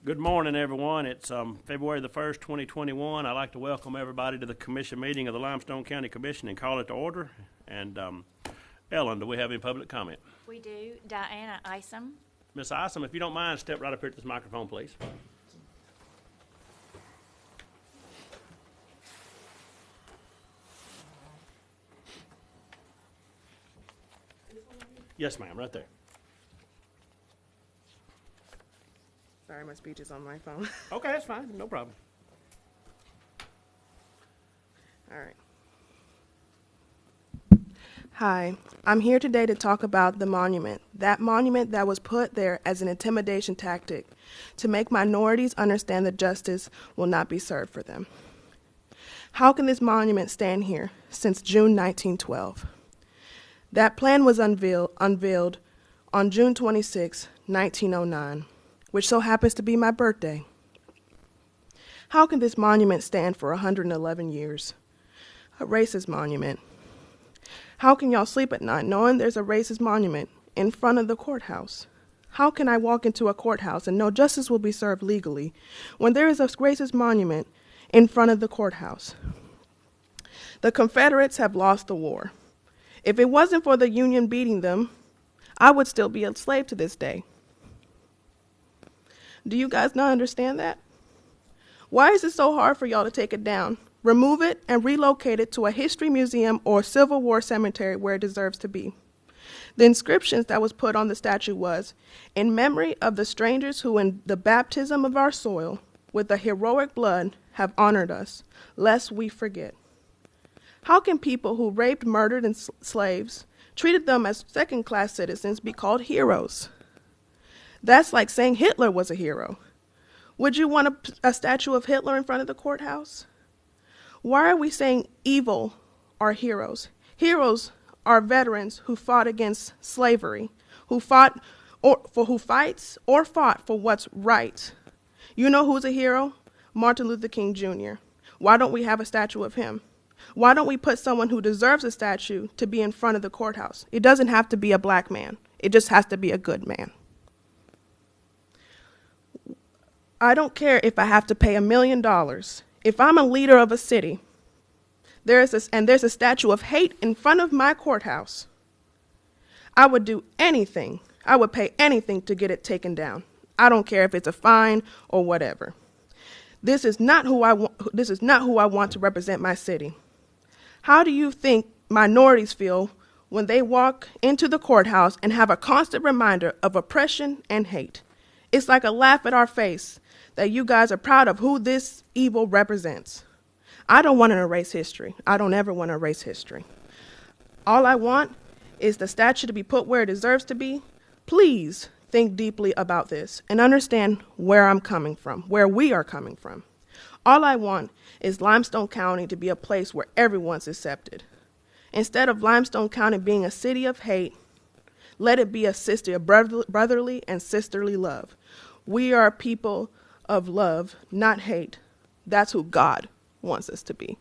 Good morning, everyone. It's February the 1st, 2021. I'd like to welcome everybody to the commission meeting of the Limestone County Commission and call it to order. And Ellen, do we have any public comment? We do. Diana Isom. Miss Isom, if you don't mind, step right up here to this microphone, please. Yes, ma'am, right there. Sorry, my speech is on my phone. Okay, that's fine. No problem. All right. Hi, I'm here today to talk about the monument. That monument that was put there as an intimidation tactic to make minorities understand that justice will not be served for them. How can this monument stand here since June 1912? That plan was unveiled on June 26, 1909. Which so happens to be my birthday. How can this monument stand for 111 years? A racist monument. How can y'all sleep at night knowing there's a racist monument in front of the courthouse? How can I walk into a courthouse and know justice will be served legally when there is a racist monument in front of the courthouse? The Confederates have lost the war. If it wasn't for the Union beating them, I would still be a slave to this day. Do you guys not understand that? Why is it so hard for y'all to take it down, remove it, and relocate it to a history museum or Civil War cemetery where it deserves to be? The inscriptions that was put on the statue was, "In memory of the strangers who in the baptism of our soil, with the heroic blood, have honored us, lest we forget." How can people who raped, murdered, and slaves, treated them as second-class citizens, be called heroes? That's like saying Hitler was a hero. Would you want a statue of Hitler in front of the courthouse? Why are we saying evil are heroes? Heroes are veterans who fought against slavery, who fights or fought for what's right. You know who's a hero? Martin Luther King Jr. Why don't we have a statue of him? Why don't we put someone who deserves a statue to be in front of the courthouse? It doesn't have to be a black man. It just has to be a good man. I don't care if I have to pay $1 million. If I'm a leader of a city, there's a statue of hate in front of my courthouse, I would do anything. I would pay anything to get it taken down. I don't care if it's a fine or whatever. This is not who I want to represent my city. How do you think minorities feel when they walk into the courthouse and have a constant reminder of oppression and hate? It's like a laugh at our face that you guys are proud of who this evil represents. I don't want to erase history. I don't ever want to erase history. All I want is the statue to be put where it deserves to be. Please think deeply about this and understand where I'm coming from, where we are coming from. All I want is Limestone County to be a place where everyone's accepted. Instead of Limestone County being a city of hate, let it be a city of brotherly and sisterly love. We are people of love, not hate. That's who God wants us to be.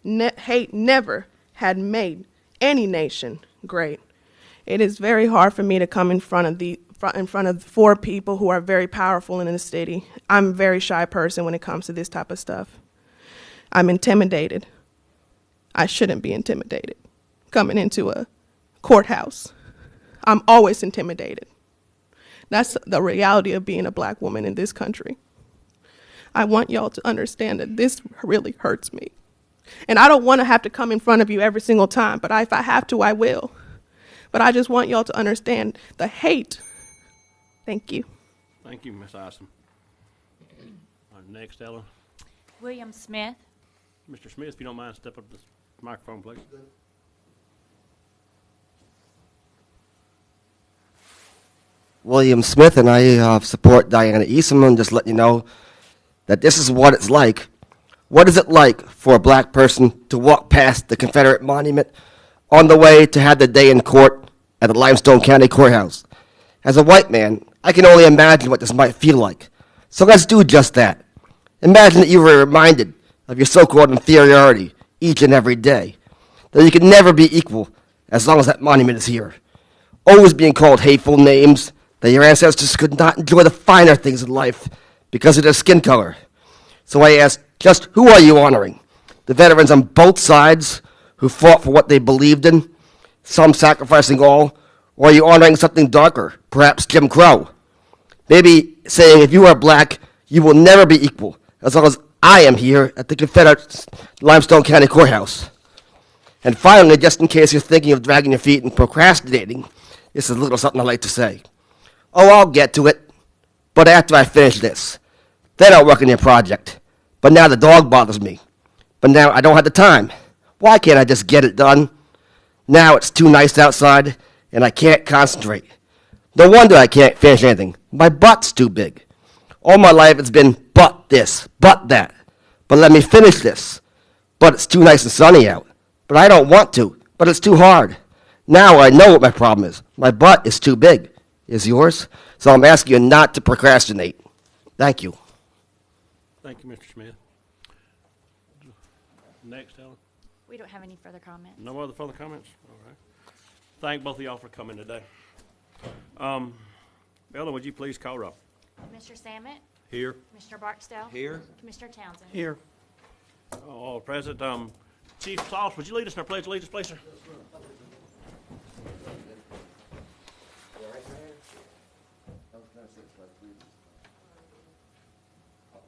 Hate never had made any nation great. It is very hard for me to come in front of four people who are very powerful in the city. I'm a very shy person when it comes to this type of stuff. I'm intimidated. I shouldn't be intimidated coming into a courthouse. I'm always intimidated. That's the reality of being a black woman in this country. I want y'all to understand that this really hurts me. And I don't want to have to come in front of you every single time, but if I have to, I will. But I just want y'all to understand the hate. Thank you. Thank you, Miss Isom. Next, Ellen. William Smith. Mr. Smith, if you don't mind, step up to the microphone, please. William Smith, and I support Diana Isom, and just let you know that this is what it's like. What is it like for a black person to walk past the Confederate monument on the way to have the day in court at the Limestone County Courthouse? As a white man, I can only imagine what this might feel like. So let's do just that. Imagine that you were reminded of your so-called inferiority each and every day, that you can never be equal as long as that monument is here. Always being called hateful names, that your ancestors could not enjoy the finer things in life because of their skin color. So I ask, just who are you honoring? The veterans on both sides who fought for what they believed in, some sacrificing all, or are you honoring something darker, perhaps Jim Crow? Maybe saying if you are black, you will never be equal, as long as I am here at the Confederate Limestone County Courthouse. And finally, just in case you're thinking of dragging your feet and procrastinating, this is a little something I'd like to say. Oh, I'll get to it, but after I finish this. Then I'll work on your project. But now the dog bothers me. But now I don't have the time. Why can't I just get it done? Now it's too nice outside, and I can't concentrate. No wonder I can't finish anything. My butt's too big. All my life it's been but this, but that. But let me finish this. But it's too nice and sunny out. But I don't want to. But it's too hard. Now I know what my problem is. My butt is too big. Is yours? So I'm asking you not to procrastinate. Thank you. Thank you, Mr. Smith. Next, Ellen. We don't have any further comments. No other further comments? All right. Thank both of y'all for coming today. Ellen, would you please call roll? Commissioner Samet, Here. Commissioner Barksdale. Here. Commissioner Townsend. Here. All present. Chief Sauce, would you lead us in our pledge of allegiance, please, sir?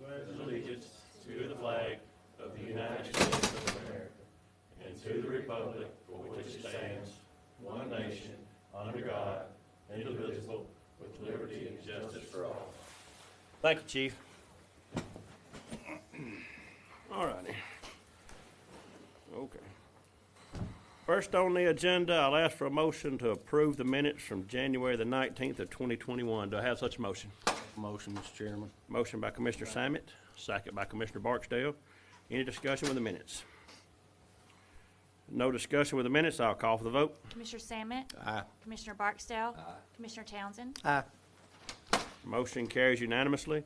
Pledge allegiance to the flag of the United States of America and to the republic for which it stands, one nation, under God, indivisible, with liberty and justice for all. Thank you, Chief. All righty. Okay. First on the agenda, I'll ask for a motion to approve the minutes from January the 19th of 2021. Do I have such a motion? Motion, Mr. Chairman. Motion by Commissioner Samet, second by Commissioner Barksdale. Any discussion with the minutes? No discussion with the minutes. I'll call for the vote. Commissioner Samet. Aye. Commissioner Barksdale. Commissioner Townsend. Aye. Motion carries unanimously.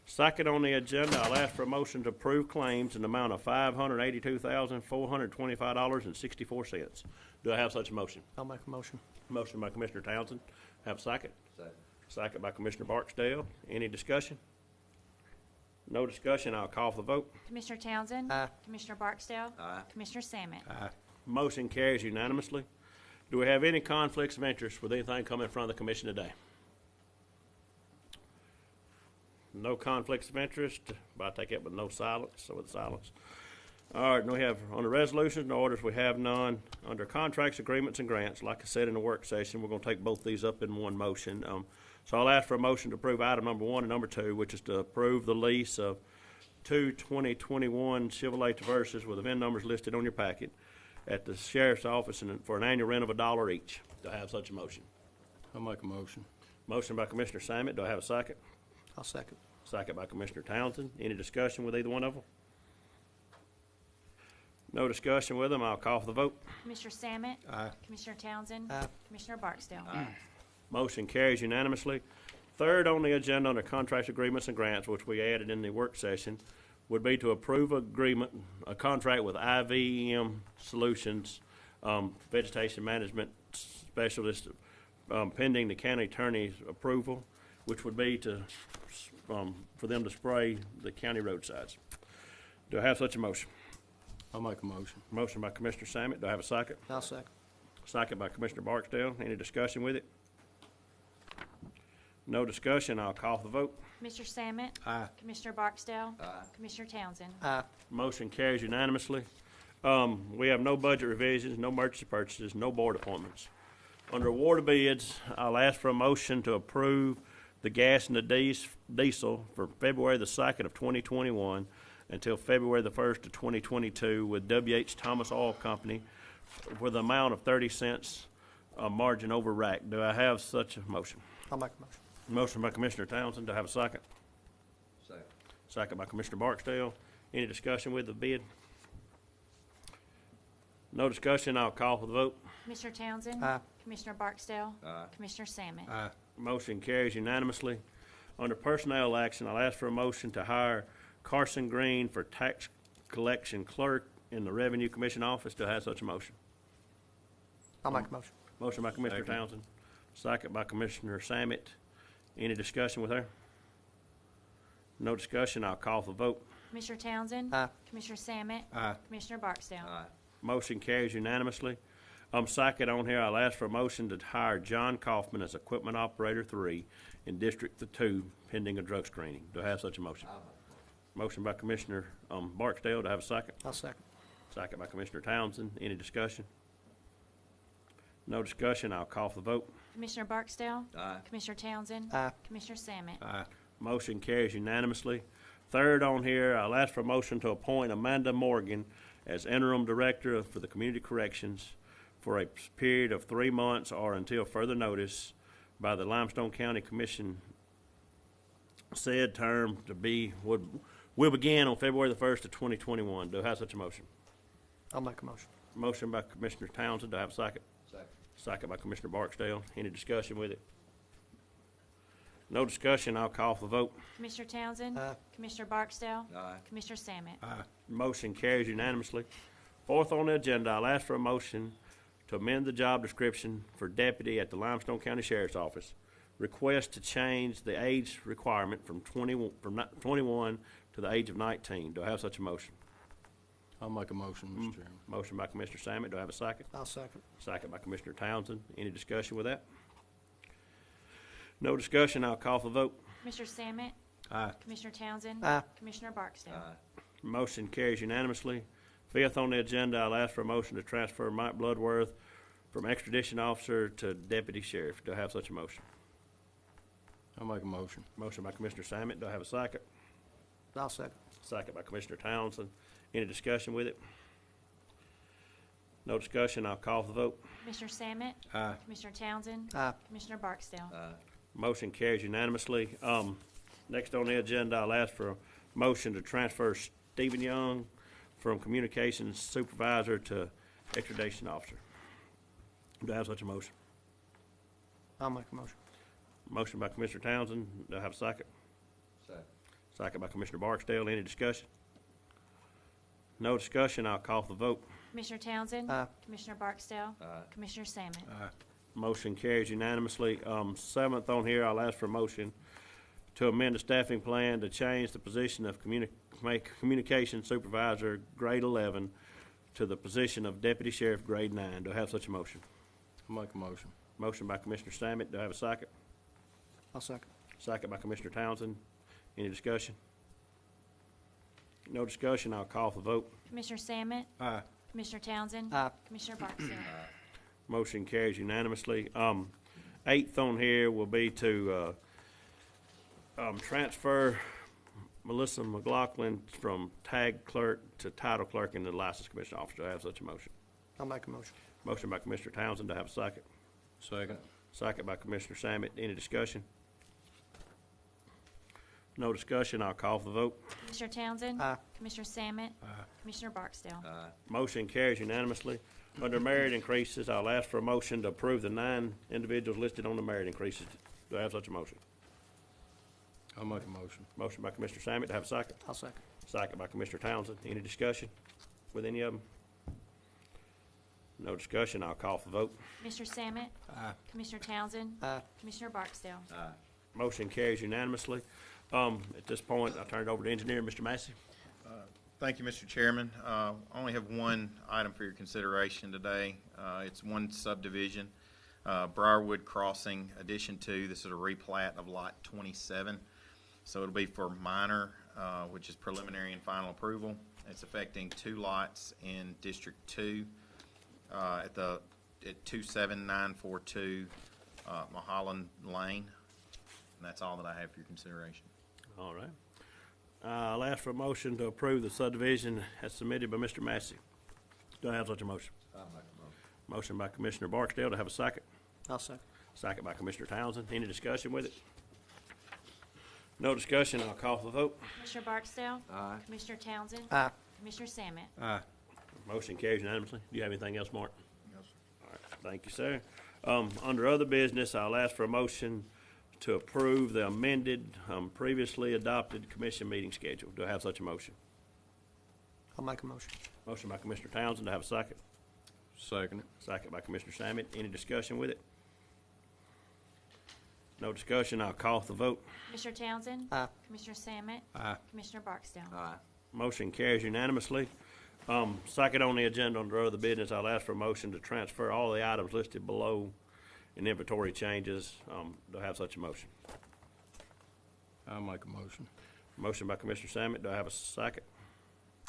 Second on the agenda, I'll ask for a motion to approve claims in the amount of $582,425.64. Do I have such a motion? I'll make a motion. Motion by Commissioner Townsend. Have a second? Second. Second by Commissioner Barksdale. Any discussion? No discussion. I'll call for the vote. Commissioner Townsend. Aye. Commissioner Barksdale. Aye. Commissioner Samet. Aye. Motion carries unanimously. Do we have any conflicts of interest with anything coming in front of the commission today? No conflicts of interest, but I take it with no silence, so with silence. All right, and we have, on the resolutions and orders, we have none. Under contracts, agreements, and grants, like I said in the work session, we're going to take both these up in one motion. So I'll ask for a motion to approve item number 1 and number 2, which is to approve the lease of two 2021 Chevrolet Traverses with the VIN numbers listed on your packet at the sheriff's office for an annual rent of $1 each. Do I have such a motion? I'll make a motion. Motion by Commissioner Samet. Do I have a second? I'll second. Second by Commissioner Townsend. Any discussion with either one of them? No discussion with them. I'll call for the vote. Commissioner Samet. Aye. Commissioner Townsend. Aye. Commissioner Barksdale. Motion carries unanimously. Third on the agenda under contracts, agreements, and grants, which we added in the work session, would be to approve a contract with IVM Solutions, Vegetation Management Specialist, pending the county attorney's approval, which would be to, for them to spray the county roadsides. Do I have such a motion? I'll make a motion. Motion by Commissioner Samet. Do I have a second? I'll second. Second by Commissioner Barksdale. Any discussion with it? No discussion. I'll call for the vote. Commissioner Samet. Aye. Commissioner Barksdale. Commissioner Townsend. Aye. Motion carries unanimously. We have no budget revisions, no emergency purchases, no board appointments. Under award of bids, I'll ask for a motion to approve the gas and the diesel for February the 2nd of 2021 until February the 1st of 2022 with W.H. Thomas Oil Company with an amount of 30 cents margin over rack. Do I have such a motion? I'll make a motion. Motion by Commissioner Townsend. Do I have a second? Second. Second by Commissioner Barksdale. Any discussion with the bid? No discussion. I'll call for the vote. Commissioner Townsend. Aye. Commissioner Barksdale. Commissioner Samet. Aye. Motion carries unanimously. Under personnel action, I'll ask for a motion to hire Carson Green for tax collection clerk in the Revenue Commission office. Do I have such a motion? I'll make a motion. Motion by Commissioner No discussion, I'll call for vote. Commissioner Townsend? Aye. Commissioner Sammet? Aye. Commissioner Barksdale? Motion carries unanimously. Second on here, I'll ask for a motion to hire John Kaufman as Equipment Operator 3 in District 2 pending a drug screening. Do I have such a motion? Motion by Commissioner Barksdale. Do I have a second? I'll second. Second by Commissioner Townsend. Any discussion? No discussion, I'll call for the vote. Commissioner Barksdale? Commissioner Townsend? Aye. Commissioner Sammet? Aye. Motion carries unanimously. Third on here, I'll ask for a motion to appoint Amanda Morgan as interim director for the community corrections for a period of 3 months or until further notice by the Limestone County Commission. Said term to be will begin on February the 1st of 2021. Do I have such a motion? I'll make a motion. Motion by Commissioner Townsend. Do I have a second? Second. Second by Commissioner Barksdale. Any discussion with it? No discussion, I'll call for vote. Commissioner Townsend? Aye. Commissioner Barksdale? Commissioner Sammet? Motion carries unanimously. Fourth on the agenda, I'll ask for a motion to amend the job description for deputy at the Limestone County Sheriff's Office. Request to change the age requirement from 21 to the age of 19. Do I have such a motion? I'll make a motion, Mr. Chairman. Motion by Commissioner Sammet. Do I have a second? I'll second. Second by Commissioner Townsend. Any discussion with that? No discussion, I'll call for vote. Commissioner Sammet? Aye. Commissioner Townsend? Aye. Commissioner Barksdale? Motion carries unanimously. Fifth on the agenda, I'll ask for a motion to transfer Mike Bloodworth from extradition officer to deputy sheriff. Do I have such a motion? I'll make a motion. Motion by Commissioner Sammet. Do I have a second? I'll second. Second by Commissioner Townsend. Any discussion with it? No discussion, I'll call for the vote. Commissioner Sammet? Aye. Commissioner Townsend? Aye. Commissioner Barksdale? Motion carries unanimously. Next on the agenda, I'll ask for a motion to transfer Stephen Young from communications supervisor to extradition officer. Do I have such a motion? I'll make a motion. Motion by Commissioner Townsend. Do I have a second? Second. Second by Commissioner Barksdale. Any discussion? No discussion, I'll call for the vote. Commissioner Townsend? Aye. Commissioner Barksdale? Commissioner Sammet? Motion carries unanimously. Seventh on here, I'll ask for a motion to amend the staffing plan to change the position of communication supervisor, grade 11, to the position of deputy sheriff, grade 9. Do I have such a motion? I'll make a motion. Motion by Commissioner Sammet. Do I have a second? I'll second. Second by Commissioner Townsend. Any discussion? No discussion, I'll call for vote. Commissioner Sammet? Aye. Commissioner Townsend? Aye. Commissioner Barksdale? Motion carries unanimously. Eighth on here will be to transfer Melissa McLaughlin from tag clerk to title clerk in the license commission office. Do I have such a motion? I'll make a motion. Motion by Commissioner Townsend. Do I have a second? Second. Second by Commissioner Sammet. Any discussion? No discussion, I'll call for the vote. Commissioner Townsend? Aye. Commissioner Sammet? Commissioner Barksdale? Motion carries unanimously. Under merit increases, I'll ask for a motion to approve the 9 individuals listed on the merit increases. Do I have such a motion? I'll make a motion. Motion by Commissioner Sammet. Do I have a second? I'll second. Second by Commissioner Townsend. Any discussion with any of them? No discussion, I'll call for vote. Commissioner Sammet? Aye. Commissioner Townsend? Aye. Commissioner Barksdale? Motion carries unanimously. At this point, I'll turn it over to engineer, Mr. Massey. Thank you, Mr. Chairman. I only have one item for your consideration today. It's one subdivision, Briarwood Crossing Addition 2. This is a replat of Lot 27. So it'll be for minor, which is preliminary and final approval. It's affecting 2 lots in District 2 at 27942 Mulholland Lane. And that's all that I have for your consideration. All right. I'll ask for a motion to approve the subdivision as submitted by Mr. Massey. Do I have such a motion? I'll make a motion. Motion by Commissioner Barksdale. Do I have a second? I'll second. Second by Commissioner Townsend. Any discussion with it? No discussion, I'll call for the vote. Commissioner Barksdale? Aye. Commissioner Townsend? Aye. Commissioner Sammet? Aye. Motion carries unanimously. Do you have anything else, Mark? No, sir. All right, thank you, sir. Under other business, I'll ask for a motion to approve the amended, previously adopted commission meeting schedule. Do I have such a motion? I'll make a motion. Motion by Commissioner Townsend. Do I have a second? Second. Second by Commissioner Sammet. Any discussion with it? No discussion, I'll call for the vote. Commissioner Townsend? Aye. Commissioner Sammet? Aye. Commissioner Barksdale? Motion carries unanimously. Second on the agenda under other business, I'll ask for a motion to transfer all the items listed below in inventory changes. Do I have such a motion? I'll make a motion. Motion by Commissioner Sammet. Do I have a second?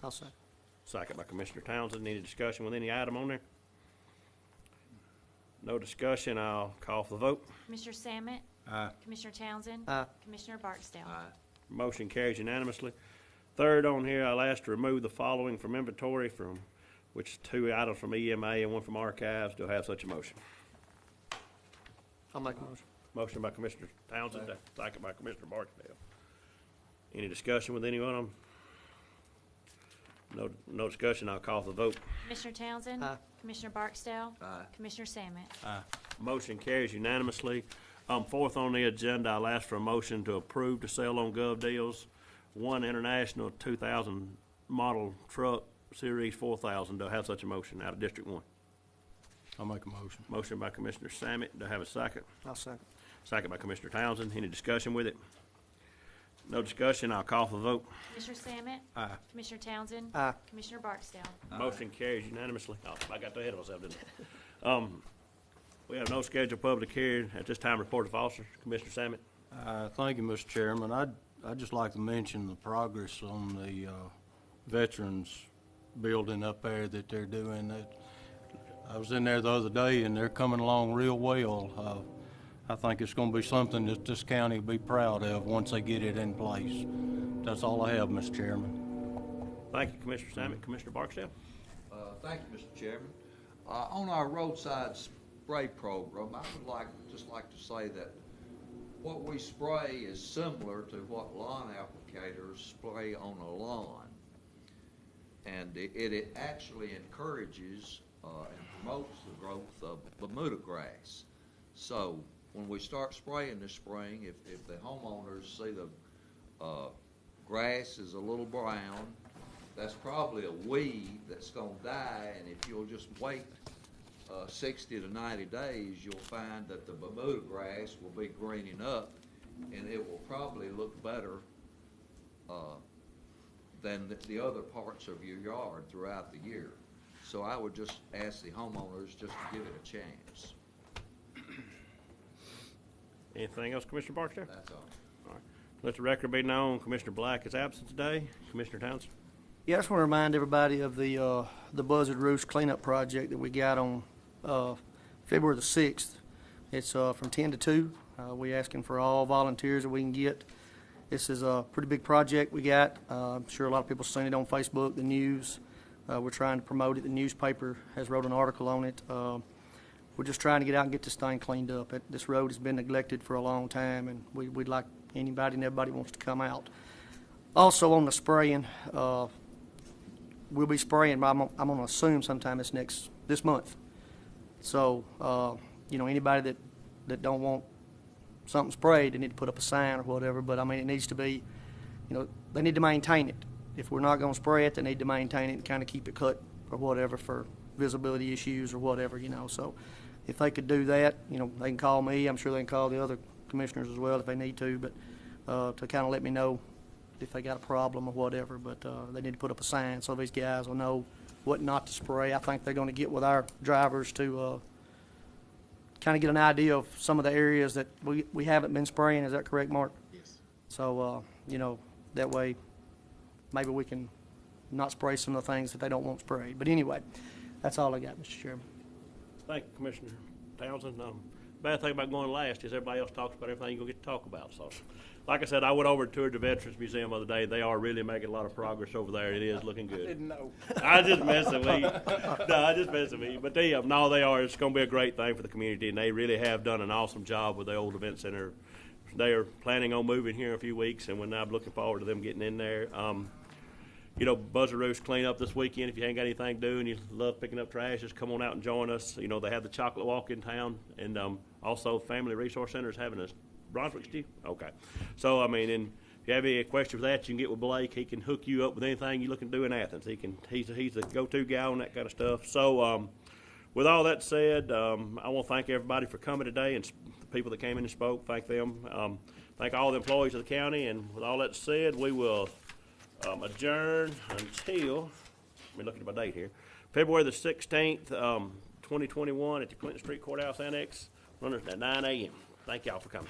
I'll second. Second by Commissioner Townsend. Any discussion with any item on there? No discussion. I'll call for the vote. Commissioner Sammet? Aye. Commissioner Townsend? Aye. Commissioner Barksdale? Motion carries unanimously. Third on here, I'll ask to remove the following from inventory, from which is 2 items from EMA and 1 from archives. Do I have such a motion? I'll make a motion. Motion by Commissioner Townsend, second by Commissioner Barksdale. Any discussion with any one of them? No discussion. I'll call for the vote. Commissioner Townsend? Aye. Commissioner Barksdale? Commissioner Sammet? Motion carries unanimously. Fourth on the agenda, I'll ask for a motion to approve the sale on gov deals. 1 International 2000 model truck, Series 4000. Do I have such a motion out of District 1? I'll make a motion. Motion by Commissioner Sammet. Do I have a second? I'll second. Second by Commissioner Townsend. Any discussion with it? No discussion. I'll call for the vote. Commissioner Sammet? Aye. Commissioner Townsend? Aye. Commissioner Barksdale? Motion carries unanimously. Oh, I got ahead of myself, didn't I? We have no scheduled public hearing at this time. Report of officers. Commissioner Sammet. Thank you, Mr. Chairman. I'd just like to mention the progress on the veterans building up there that they're doing. I was in there the other day, and they're coming along real well. I think it's going to be something that this county will be proud of once they get it in place. That's all I have, Mr. Chairman. Thank you, Commissioner Sammet. Commissioner Barksdale. Thank you, Mr. Chairman. On our roadside spray program, I would just like to say that what we spray is similar to what lawn applicators spray on a lawn. And it actually encourages and promotes the growth of Bermuda grass. So when we start spraying this spring, if the homeowners see the grass is a little brown, that's probably a weed that's going to die, and if you'll just wait 60 to 90 days, you'll find that the Bermuda grass will be greening up, and it will probably look better than the other parts of your yard throughout the year. So I would just ask the homeowners just to give it a chance. Anything else, Commissioner Barksdale? That's all. All right. Let the record be known, Commissioner Black is absent today. Commissioner Townsend. Yeah, I just want to remind everybody of the Buzzard Roost cleanup project that we got on February the 6th. It's from 10 to 2. We're asking for all volunteers that we can get. This is a pretty big project we got. I'm sure a lot of people have seen it on Facebook, the news. We're trying to promote it. The newspaper has wrote an article on it. We're just trying to get out and get this thing cleaned up. This road has been neglected for a long time, and we'd like anybody and everybody wants to come out. Also on the spraying, we'll be spraying, I'm going to assume sometime this month. So, anybody that don't want something sprayed, they need to put up a sign or whatever. But, I mean, it needs to be, they need to maintain it. If we're not going to spray it, they need to maintain it and kind of keep it cut or whatever for visibility issues or whatever, So if they could do that, they can call me. I'm sure they can call the other commissioners as well if they need to. But to kind of let me know if they got a problem or whatever. But they need to put up a sign so these guys will know what not to spray. I think they're going to get with our drivers to kind of get an idea of some of the areas that we haven't been spraying. Is that correct, Mark? Yes. So, that way maybe we can not spray some of the things that they don't want sprayed. But anyway, that's all I got, Mr. Chairman. Thank you, Commissioner Townsend. Bad thing about going last is everybody else talks about everything you're going to get to talk about. So, like I said, I went over and toured the Veterans Museum the other day. They are really making a lot of progress over there. It is looking good. I didn't know. I just messing with you. No, I just messing with you. But they are. It's going to be a great thing for the community, and they really have done an awesome job with the old event center. They are planning on moving here in a few weeks, and we're now looking forward to them getting in there. Buzzard Roost cleanup this weekend. If you ain't got anything to do and you love picking up trash, just come on out and join us. They have the chocolate walk in town, and also Family Resource Center is having a Brunswick stew. Okay. So, and if you have any questions with that, you can get with Blake. He can hook you up with anything you're looking to do in Athens. He's the go-to guy on that kind of stuff. So, with all that said, I want to thank everybody for coming today and people that came in and spoke. Thank them. Thank all the employees of the county. And with all that said, we will adjourn until, let me look at my date here, February the 16th, 2021 at the Clinton Street Courthouse Annex, running at 9 a.m. Thank y'all for coming.